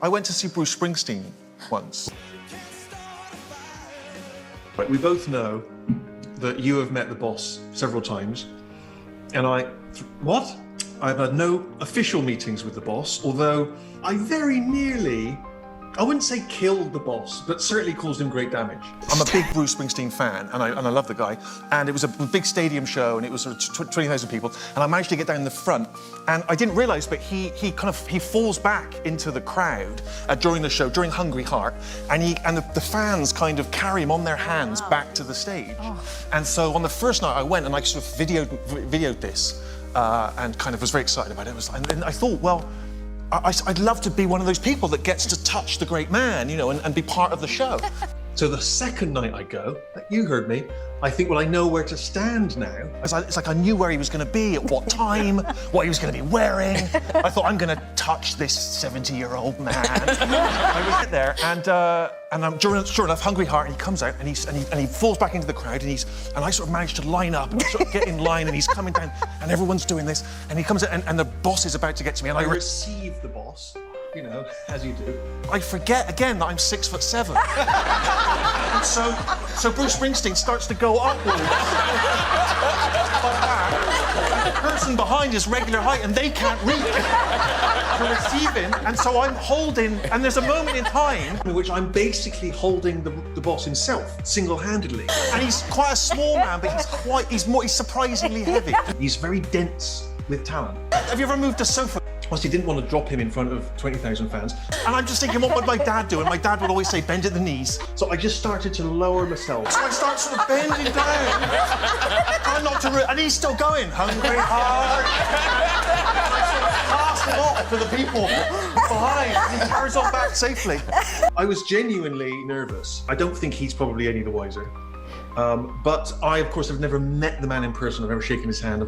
I went to see Bruce Springsteen once. But we both know that you have met the boss several times, and what? I've had no official meetings with the boss, although I very nearly, I wouldn't say killed the boss, but certainly caused him great damage. I'm a big Bruce Springsteen fan, and I love the guy. And it was a big stadium show, and it was sort of 20,000 people. And I managed to get down the front, and I didn't realise, but he falls back into the crowd during the show, during Hungry Heart, and the fans kind of carry him on their hands back to the stage. And so on the first night I went, and I sort of videoed this, and kind of was very excited about it. And I thought, well, I'd love to be one of those people that gets to touch the great man, you know, and be part of the show. So the second night I go, you heard me, I think, well, I know where to stand now. It's like I knew where he was going to be, at what time, what he was going to be wearing. I thought, I'm going to touch this 70-year-old man. I was there, and I'm sure enough, Hungry Heart, and he comes out, and he falls back into the crowd, and I sort of managed to line up, and sort of get in line, and he's coming down, and everyone's doing this, and he comes out, and the boss is about to get to me, and I receive the boss, you know, as you do. I forget again that I'm 6'7". And so Bruce Springsteen starts to go upwards. Like that. The person behind is regular height, and they can't reach to receive him. And so I'm holding, and there's a moment in time in which I'm basically holding the boss himself, single-handedly. And he's quite a small man, but he's surprisingly heavy. He's very dense with talent. Have you ever moved a sofa? He didn't want to drop him in front of 20,000 fans. And I'm just thinking, what would my dad do? And my dad would always say, bend at the knees. So I just started to lower myself. So I start sort of bending down. Trying not to and he's still going, Hungry Heart. I sort of pass it off to the people behind. And he carries on back safely. I was genuinely nervous. I don't think he's probably any the wiser. But I, of course, have never met the man in person. I've never shaken his hand.